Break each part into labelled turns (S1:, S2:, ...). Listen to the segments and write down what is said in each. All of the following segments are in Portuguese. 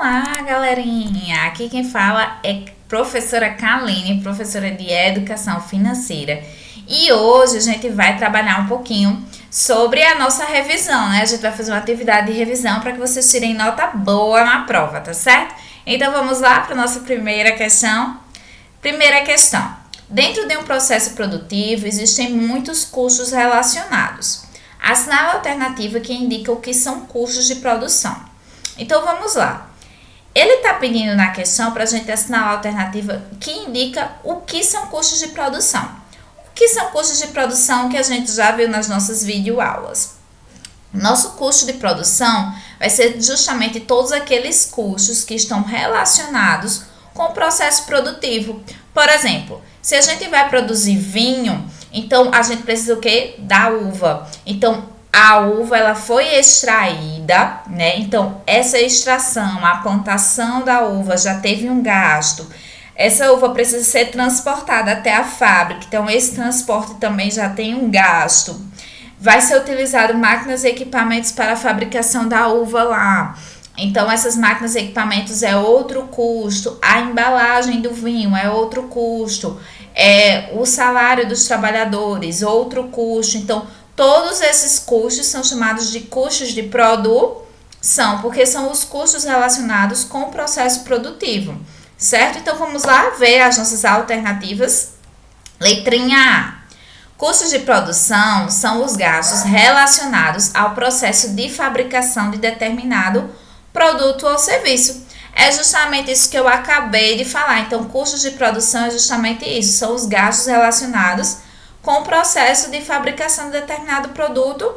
S1: Olá, galerinha! Aqui quem fala é professora Kaline, professora de Educação Financeira. E hoje a gente vai trabalhar um pouquinho sobre a nossa revisão, né? A gente vai fazer uma atividade de revisão para que vocês tirem nota boa na prova, tá certo? Então vamos lá para a nossa primeira questão. Primeira questão. Dentro de um processo produtivo existem muitos custos relacionados. Assinale a alternativa que indica o que são custos de produção. Então vamos lá. Ele está pedindo na questão para a gente assinar a alternativa que indica o que são custos de produção. O que são custos de produção que a gente já viu nas nossas videoaulas? Nosso custo de produção vai ser justamente todos aqueles custos que estão relacionados com o processo produtivo. Por exemplo, se a gente vai produzir vinho, então a gente precisa o quê? Da uva. Então, a uva ela foi extraída, né? Então, essa extração, a plantação da uva já teve um gasto. Essa uva precisa ser transportada até a fábrica, então esse transporte também já tem um gasto. Vai ser utilizado máquinas e equipamentos para a fabricação da uva lá. Então, essas máquinas e equipamentos é outro custo. A embalagem do vinho é outro custo. O salário dos trabalhadores, outro custo. Então, todos esses custos são chamados de custos de produção, porque são os custos relacionados com o processo produtivo, certo? Então, vamos lá ver as nossas alternativas. Letrinha A. Custos de produção são os gastos relacionados ao processo de fabricação de determinado produto ou serviço. É justamente isso que eu acabei de falar. Então, custos de produção é justamente isso. São os gastos relacionados com o processo de fabricação de determinado produto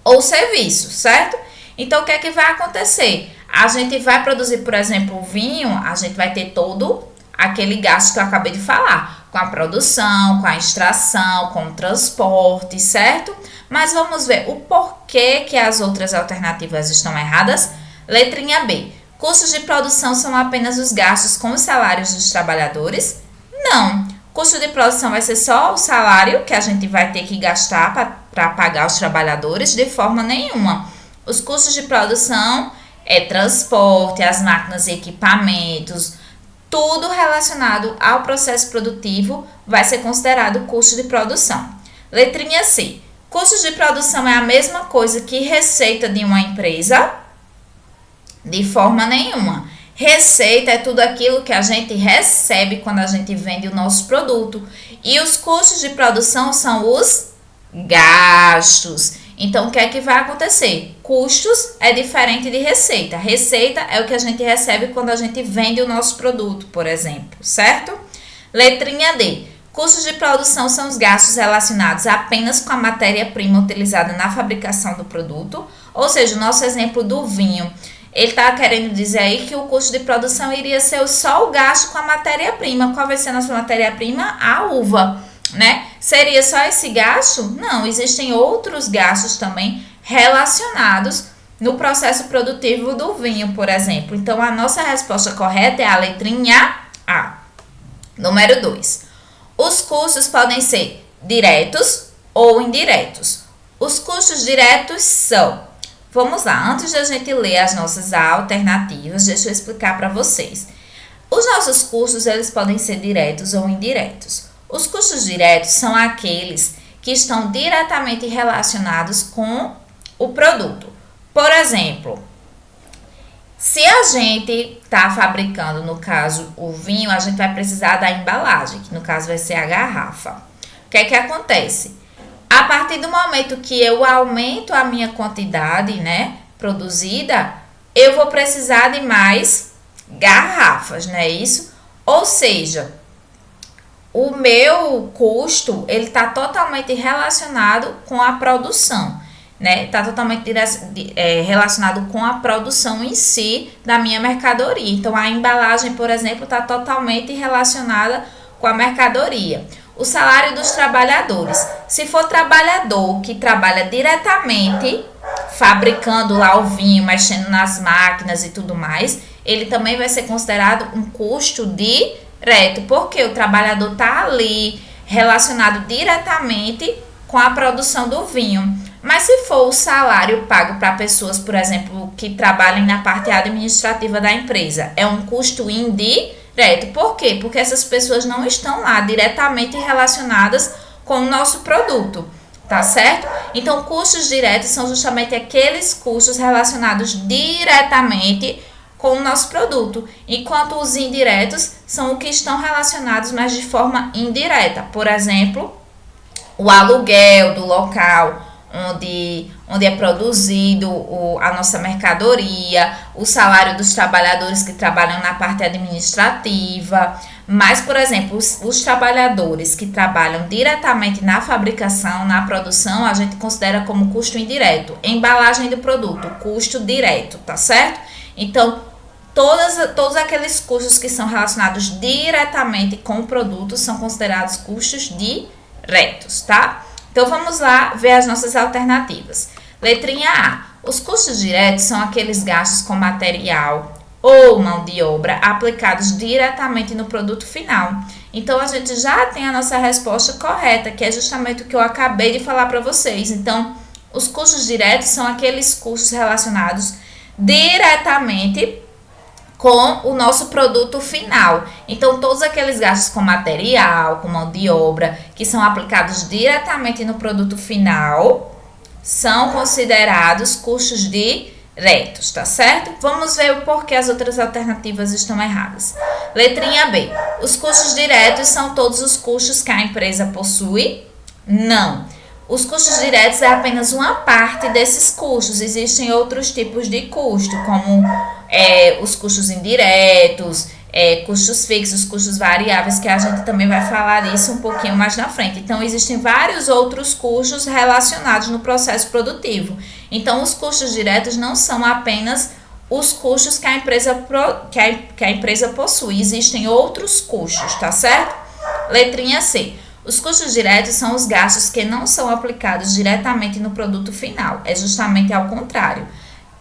S1: ou serviço, certo? Então, o que é que vai acontecer? A gente vai produzir, por exemplo, o vinho, a gente vai ter todo aquele gasto que eu acabei de falar, com a produção, com a extração, com o transporte, certo? Mas vamos ver o porquê que as outras alternativas estão erradas. Letrinha B. Custos de produção são apenas os gastos com os salários dos trabalhadores? Não. Custo de produção vai ser só o salário que a gente vai ter que gastar para pagar os trabalhadores? De forma nenhuma. Os custos de produção é transporte, as máquinas e equipamentos, tudo relacionado ao processo produtivo vai ser considerado custo de produção. Letrinha C. Custos de produção é a mesma coisa que receita de uma empresa? De forma nenhuma. Receita é tudo aquilo que a gente recebe quando a gente vende o nosso produto. E os custos de produção são os gastos. Então, o que é que vai acontecer? Custos é diferente de receita. Receita é o que a gente recebe quando a gente vende o nosso produto, por exemplo, certo? Letrinha D. Custos de produção são os gastos relacionados apenas com a matéria-prima utilizada na fabricação do produto. Ou seja, o nosso exemplo do vinho. Ele está querendo dizer aí que o custo de produção iria ser só o gasto com a matéria-prima. Qual vai ser a nossa matéria-prima? A uva, né? Seria só esse gasto? Não, existem outros gastos também relacionados no processo produtivo do vinho, por exemplo. Então, a nossa resposta correta é a letrinha A. Número 2. Os custos podem ser diretos ou indiretos. Os custos diretos são... Vamos lá, antes de a gente ler as nossas alternativas, deixa eu explicar para vocês. Os nossos custos, eles podem ser diretos ou indiretos. Os custos diretos são aqueles que estão diretamente relacionados com o produto. Por exemplo, se a gente está fabricando, no caso, o vinho, a gente vai precisar da embalagem, que no caso vai ser a garrafa. O que é que acontece? A partir do momento que eu aumento a minha quantidade, né, produzida, eu vou precisar de mais garrafas, não é isso? Ou seja, o meu custo, ele está totalmente relacionado com a produção, né? Está totalmente relacionado com a produção em si da minha mercadoria. Então, a embalagem, por exemplo, está totalmente relacionada com a mercadoria. O salário dos trabalhadores. Se for trabalhador que trabalha diretamente, fabricando lá o vinho, mexendo nas máquinas e tudo mais, ele também vai ser considerado um custo direto, porque o trabalhador está ali relacionado diretamente com a produção do vinho. Mas se for o salário pago para pessoas, por exemplo, que trabalhem na parte administrativa da empresa, é um custo indireto. Por quê? Porque essas pessoas não estão lá diretamente relacionadas com o nosso produto, tá certo? Então, custos diretos são justamente aqueles custos relacionados diretamente com o nosso produto, enquanto os indiretos são os que estão relacionados, mas de forma indireta. Por exemplo, o aluguel do local onde é produzido a nossa mercadoria, o salário dos trabalhadores que trabalham na parte administrativa. Mas, por exemplo, os trabalhadores que trabalham diretamente na fabricação, na produção, a gente considera como custo indireto. Embalagem do produto, custo direto, tá certo? Então, todos aqueles custos que são relacionados diretamente com o produto são considerados custos diretos, tá? Então, vamos lá ver as nossas alternativas. Letrinha A. Os custos diretos são aqueles gastos com material ou mão de obra aplicados diretamente no produto final. Então, a gente já tem a nossa resposta correta, que é justamente o que eu acabei de falar para vocês. Então, os custos diretos são aqueles custos relacionados diretamente com o nosso produto final. Então, todos aqueles gastos com material, com mão de obra, que são aplicados diretamente no produto final, são considerados custos diretos, tá certo? Vamos ver o porquê as outras alternativas estão erradas. Letrinha B. Os custos diretos são todos os custos que a empresa possui? Não. Os custos diretos é apenas uma parte desses custos. Existem outros tipos de custo, como os custos indiretos, custos fixos, custos variáveis, que a gente também vai falar disso um pouquinho mais na frente. Então, existem vários outros custos relacionados no processo produtivo. Então, os custos diretos não são apenas os custos que a empresa possui. Existem outros custos, tá certo? Letrinha C. Os custos diretos são os gastos que não são aplicados diretamente no produto final. É justamente ao contrário.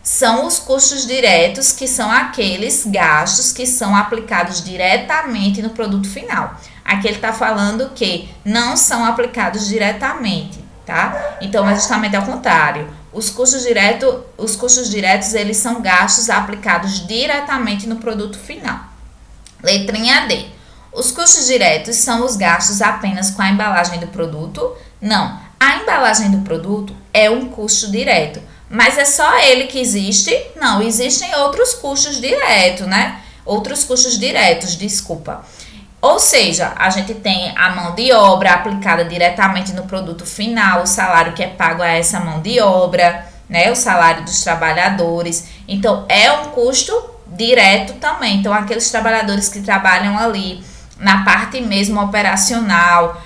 S1: São os custos diretos que são aqueles gastos que são aplicados diretamente no produto final. Aqui ele está falando que não são aplicados diretamente, tá? Então, é justamente ao contrário. Os custos diretos, eles são gastos aplicados diretamente no produto final. Letrinha D. Os custos diretos são os gastos apenas com a embalagem do produto? Não. A embalagem do produto é um custo direto. Mas é só ele que existe? Não, existem outros custos diretos, né? Outros custos diretos, desculpa. Ou seja, a gente tem a mão de obra aplicada diretamente no produto final, o salário que é pago a essa mão de obra, né? O salário dos trabalhadores. Então, é um custo direto também. Então, aqueles trabalhadores que trabalham ali na parte mesmo operacional,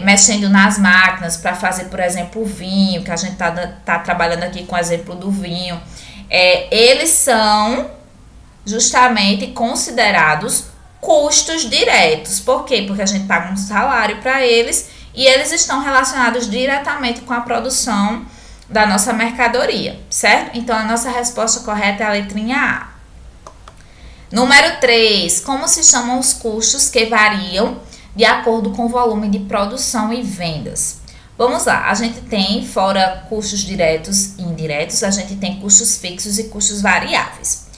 S1: mexendo nas máquinas para fazer, por exemplo, o vinho, que a gente tá trabalhando aqui com o exemplo do vinho, eles são justamente considerados custos diretos. Por quê? Porque a gente paga um salário para eles e eles estão relacionados diretamente com a produção da nossa mercadoria, certo? Então, a nossa resposta correta é a letrinha A. Número 3. Como se chamam os custos que variam de acordo com o volume de produção e vendas? Vamos lá, a gente tem, fora custos diretos e indiretos, a gente tem custos fixos e custos variáveis.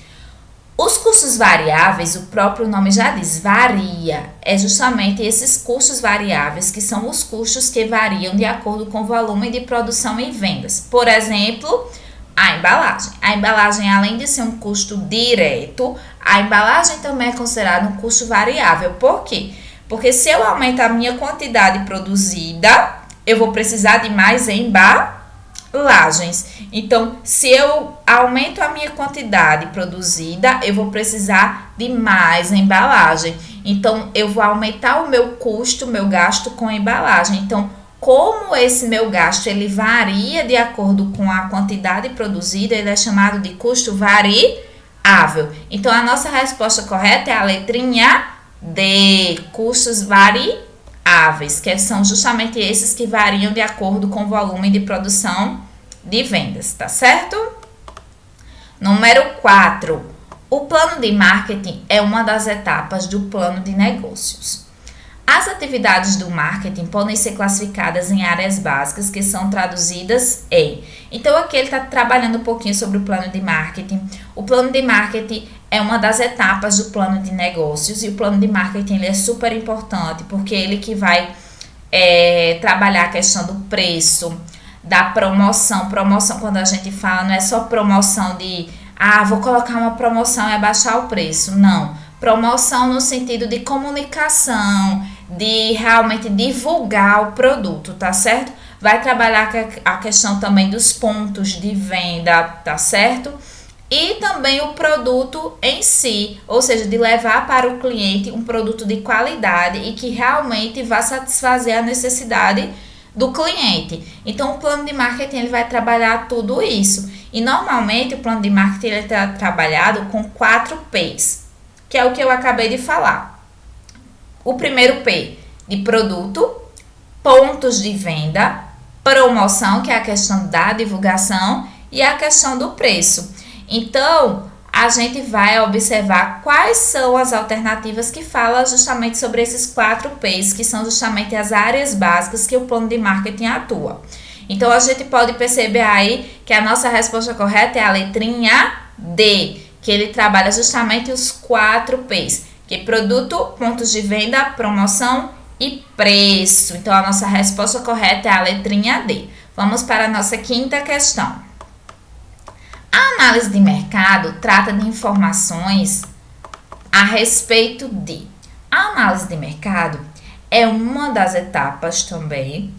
S1: Os custos variáveis, o próprio nome já diz, varia. É justamente esses custos variáveis que são os custos que variam de acordo com o volume de produção e vendas. Por exemplo, a embalagem. A embalagem, além de ser um custo direto, a embalagem também é considerada um custo variável. Por quê? Porque se eu aumentar a minha quantidade produzida, eu vou precisar de mais embalagens. Então, se eu aumento a minha quantidade produzida, eu vou precisar de mais embalagem. Então, eu vou aumentar o meu custo, meu gasto com embalagem. Então, como esse meu gasto ele varia de acordo com a quantidade produzida, ele é chamado de custo variável. Então, a nossa resposta correta é a letrinha D, custos variáveis, que são justamente esses que variam de acordo com o volume de produção de vendas, tá certo? Número 4. O plano de marketing é uma das etapas do plano de negócios. As atividades do marketing podem ser classificadas em áreas básicas que são traduzidas em. Então, aqui ele está trabalhando um pouquinho sobre o plano de marketing. O plano de marketing é uma das etapas do plano de negócios e o plano de marketing ele é super importante porque ele que vai trabalhar a questão do preço, da promoção. Promoção, quando a gente fala, não é só promoção de vou colocar uma promoção e abaixar o preço. Não. Promoção no sentido de comunicação, de realmente divulgar o produto, tá certo? Vai trabalhar a questão também dos pontos de venda, tá certo? E também o produto em si, ou seja, de levar para o cliente um produto de qualidade e que realmente vá satisfazer a necessidade do cliente. Então, o plano de marketing ele vai trabalhar tudo isso. E normalmente o plano de marketing ele está trabalhado com 4 P's, que é o que eu acabei de falar. O primeiro P de produto, pontos de venda, promoção, que é a questão da divulgação, e a questão do preço. Então, a gente vai observar quais são as alternativas que falam justamente sobre esses 4 P's, que são justamente as áreas básicas que o plano de marketing atua. Então, a gente pode perceber aí que a nossa resposta correta é a letrinha D, que ele trabalha justamente os 4 P's, que é produto, pontos de venda, promoção e preço. Então, a nossa resposta correta é a letrinha D. Vamos para a nossa quinta questão. A análise de mercado trata de informações a respeito de. A análise de mercado é uma das etapas também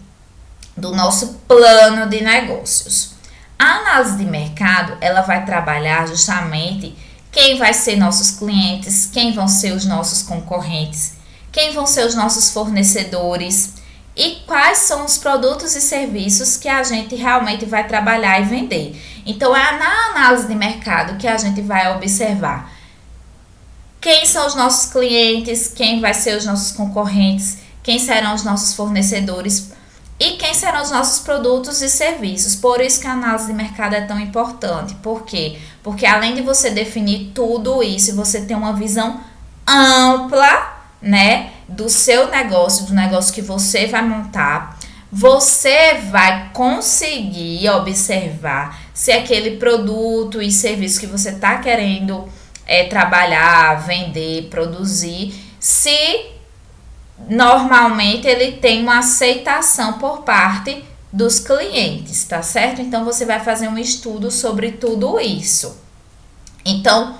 S1: do nosso plano de negócios. A análise de mercado, ela vai trabalhar justamente quem vai ser nossos clientes, quem vão ser os nossos concorrentes, quem vão ser os nossos fornecedores e quais são os produtos e serviços que a gente realmente vai trabalhar e vender. Então, é na análise de mercado que a gente vai observar quem são os nossos clientes, quem vai ser os nossos concorrentes, quem serão os nossos fornecedores e quem serão os nossos produtos e serviços. Por isso que a análise de mercado é tão importante. Por quê? Porque além de você definir tudo isso, você tem uma visão ampla, né, do seu negócio, do negócio que você vai montar, você vai conseguir observar se aquele produto e serviço que você está querendo trabalhar, vender, produzir, se normalmente ele tem uma aceitação por parte dos clientes, tá certo? Então, você vai fazer um estudo sobre tudo isso. Então,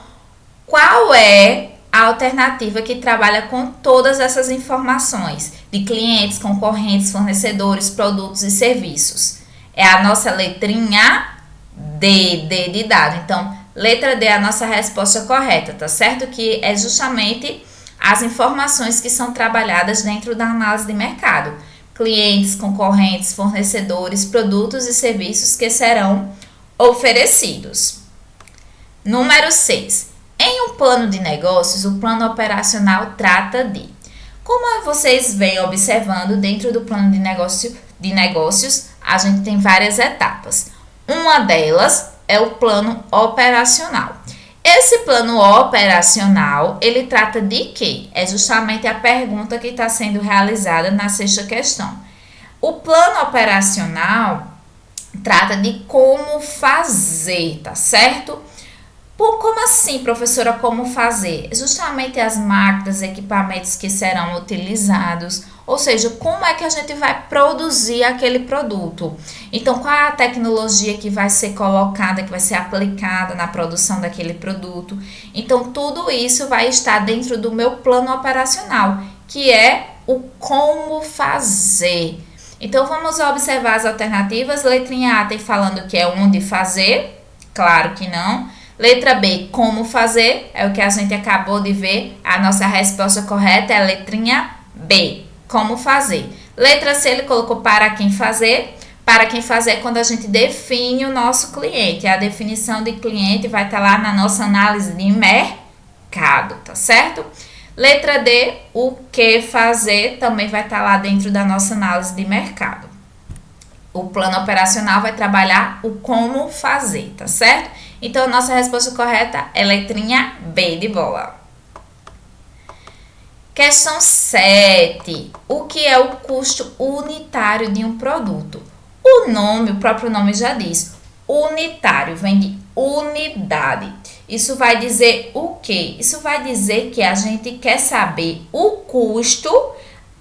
S1: qual é a alternativa que trabalha com todas essas informações de clientes, concorrentes, fornecedores, produtos e serviços? É a nossa letrinha D de dado. Então, letra D é a nossa resposta correta, tá certo? Que é justamente as informações que são trabalhadas dentro da análise de mercado. Clientes, concorrentes, fornecedores, produtos e serviços que serão oferecidos. Número 6. Em um plano de negócios, o plano operacional trata de. Como vocês vêm observando, dentro do plano de negócios, a gente tem várias etapas. Uma delas é o plano operacional. Esse plano operacional, ele trata de quê? É justamente a pergunta que está sendo realizada na sexta questão. O plano operacional trata de como fazer, tá certo? Como assim, professora, como fazer? Justamente as máquinas, equipamentos que serão utilizados, ou seja, como é que a gente vai produzir aquele produto. Então, qual é a tecnologia que vai ser colocada, que vai ser aplicada na produção daquele produto. Então, tudo isso vai estar dentro do meu plano operacional, que é o como fazer. Então, vamos observar as alternativas. Letrinha A tem falando que é onde fazer, claro que não. Letra B, como fazer, é o que a gente acabou de ver. A nossa resposta correta é a letrinha B, como fazer. Letra C, ele colocou para quem fazer. Para quem fazer é quando a gente define o nosso cliente. A definição de cliente vai estar lá na nossa análise de mercado, tá certo? Letra D, o que fazer, também vai estar lá dentro da nossa análise de mercado. O plano operacional vai trabalhar o como fazer, tá certo? Então, a nossa resposta correta é letrinha B de bola. Questão 7. O que é o custo unitário de um produto? O nome, o próprio nome já diz. Unitário, vem de unidade. Isso vai dizer o quê? Isso vai dizer que a gente quer saber o custo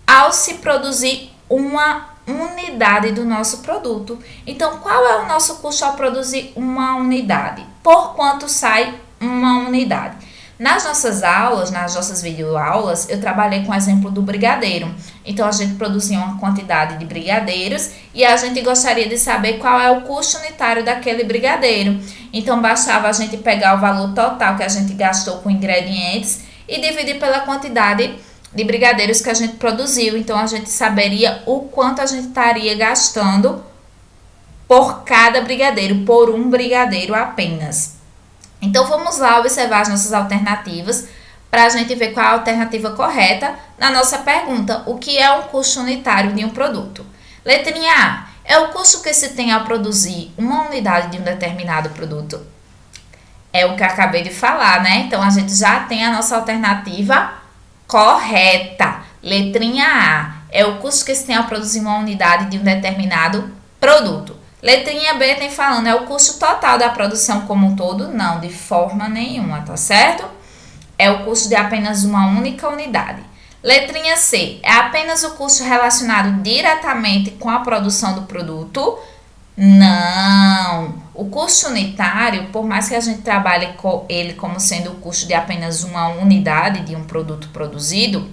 S1: ao se produzir uma unidade do nosso produto. Então, qual é o nosso custo ao produzir uma unidade? Por quanto sai uma unidade? Nas nossas aulas, nas nossas videoaulas, eu trabalhei com o exemplo do brigadeiro. Então, a gente produzia uma quantidade de brigadeiros e a gente gostaria de saber qual é o custo unitário daquele brigadeiro. Então, bastava a gente pegar o valor total que a gente gastou com ingredientes e dividir pela quantidade de brigadeiros que a gente produziu. Então, a gente saberia o quanto a gente estaria gastando por cada brigadeiro, por um brigadeiro apenas. Então, vamos lá observar as nossas alternativas para a gente ver qual é a alternativa correta na nossa pergunta. O que é um custo unitário de um produto? Letrinha A. É o custo que se tem ao produzir uma unidade de um determinado produto. É o que eu acabei de falar, né? Então, a gente já tem a nossa alternativa correta. Letrinha A. É o custo que se tem ao produzir uma unidade de um determinado produto. Letrinha B tem falando, é o custo total da produção como um todo? Não, de forma nenhuma, tá certo? É o custo de apenas uma única unidade. Letrinha C, é apenas o custo relacionado diretamente com a produção do produto? Não. O custo unitário, por mais que a gente trabalhe com ele como sendo o custo de apenas uma unidade de um produto produzido,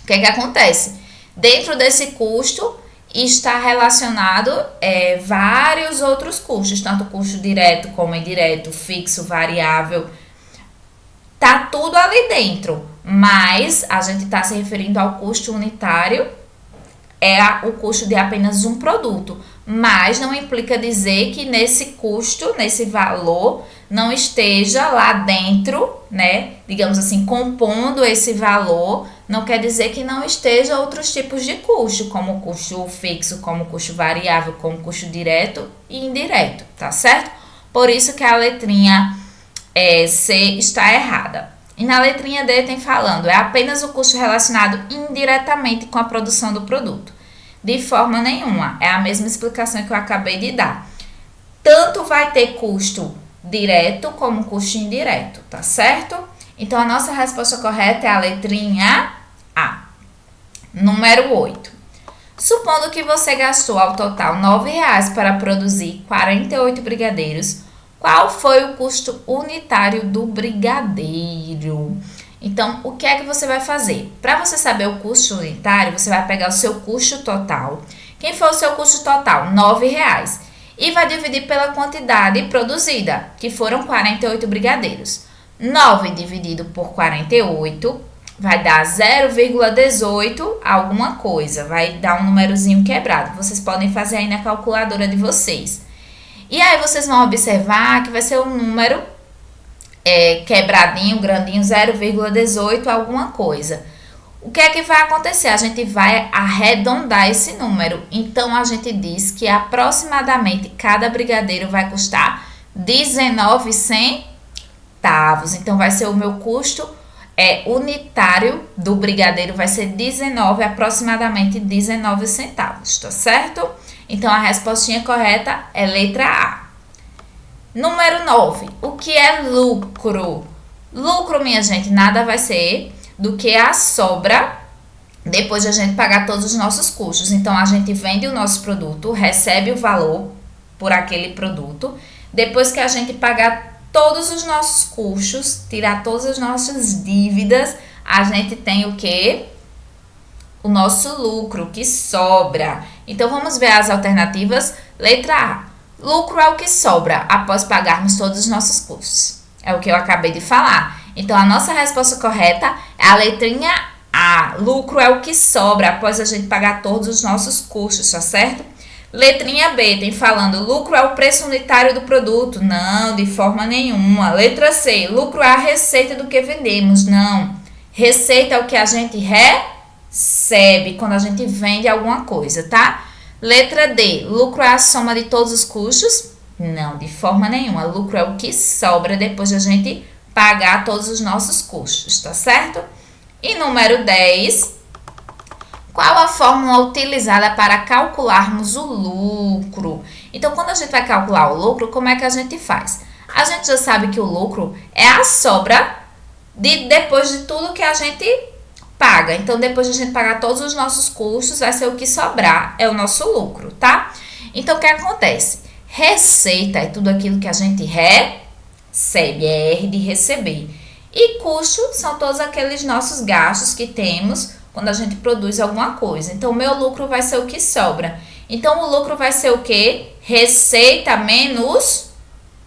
S1: o que acontece? Dentro desse custo está relacionado vários outros custos, tanto custo direto como indireto, fixo, variável, tá tudo ali dentro, mas a gente está se referindo ao custo unitário, o custo de apenas um produto, mas não implica dizer que nesse custo, nesse valor, não esteja lá dentro, né, digamos assim, compondo esse valor, não quer dizer que não esteja outros tipos de custo, como custo fixo, como custo variável, como custo direto e indireto, tá certo? Por isso que a letrinha C está errada. E na letrinha D tem falando, é apenas o custo relacionado indiretamente com a produção do produto. De forma nenhuma, é a mesma explicação que eu acabei de dar. Tanto vai ter custo direto como custo indireto, tá certo? Então, a nossa resposta correta é a letrinha A. Número 8. Supondo que você gastou ao total R$ 9,00 para produzir 48 brigadeiros, qual foi o custo unitário do brigadeiro? Então, o que é que você vai fazer? Para você saber o custo unitário, você vai pegar o seu custo total. Quem foi o seu custo total? R$ 9,00. E vai dividir pela quantidade produzida, que foram 48 brigadeiros. 9 dividido por 48 vai dar 0,18 alguma coisa. Vai dar um númerozinho quebrado. Vocês podem fazer aí na calculadora de vocês. E aí, vocês vão observar que vai ser um número quebradinho, grandinho, 0,18 alguma coisa. O que é que vai acontecer? A gente vai arredondar esse número. Então, a gente diz que aproximadamente cada brigadeiro vai custar 19 centavos. Então, vai ser o meu custo unitário do brigadeiro, vai ser aproximadamente 19 centavos, tá certo? Então, a respostinha correta é letra A. Número 9. O que é lucro? Lucro, minha gente, nada vai ser do que a sobra depois de a gente pagar todos os nossos custos. Então, a gente vende o nosso produto, recebe o valor por aquele produto. Depois que a gente pagar todos os nossos custos, tirar todas as nossas dívidas, a gente tem o quê? O nosso lucro que sobra. Então, vamos ver as alternativas. Letra A. Lucro é o que sobra após pagarmos todos os nossos custos. É o que eu acabei de falar. Então, a nossa resposta correta é a letrinha A. Lucro é o que sobra após a gente pagar todos os nossos custos, tá certo? Letrinha B tem falando, lucro é o preço unitário do produto. Não, de forma nenhuma. Letra C, lucro é a receita do que vendemos. Não. Receita é o que a gente recebe quando a gente vende alguma coisa, tá? Letra D, lucro é a soma de todos os custos? Não, de forma nenhuma. Lucro é o que sobra depois de a gente pagar todos os nossos custos, tá certo? E número 10, qual a fórmula utilizada para calcularmos o lucro? Então, quando a gente vai calcular o lucro, como é que a gente faz? A gente já sabe que o lucro é a sobra depois de tudo que a gente paga. Então, depois de a gente pagar todos os nossos custos, vai ser o que sobrar, é o nosso lucro, tá? Então, o que acontece? Receita é tudo aquilo que a gente recebe, é R de receber. E custo são todos aqueles nossos gastos que temos quando a gente produz alguma coisa. Então, o meu lucro vai ser o que sobra. Então, o lucro vai ser o quê? Receita menos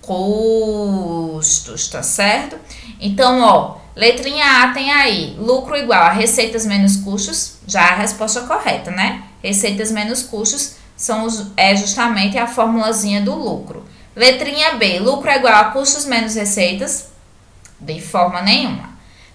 S1: custos, tá certo? Então, ó, letrinha A tem aí, lucro igual a receitas menos custos, já é a resposta correta, né? Receitas menos custos é justamente a formulazinha do lucro. Letrinha B, lucro é igual a custos menos receitas, de forma nenhuma.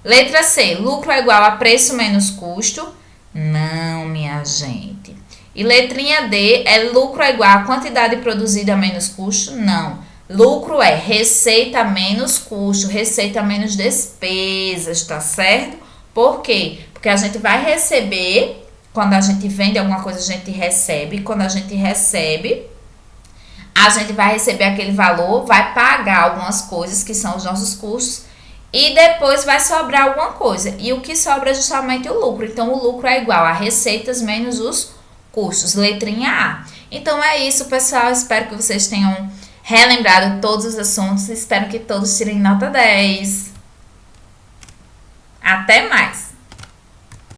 S1: Letra C, lucro é igual a preço menos custo, não, minha gente. E letrinha D, é lucro é igual a quantidade produzida menos custo, não. Lucro é receita menos custo, receita menos despesas, tá certo? Por quê? Porque a gente vai receber, quando a gente vende alguma coisa, a gente recebe. Quando a gente recebe, a gente vai receber aquele valor, vai pagar algumas coisas que são os nossos custos e depois vai sobrar alguma coisa. E o que sobra é justamente o lucro. Então, o lucro é igual a receitas menos os custos, letrinha A. Então, é isso, pessoal. Espero que vocês tenham relembrado todos os assuntos. Espero que todos tirem nota 10. Até mais!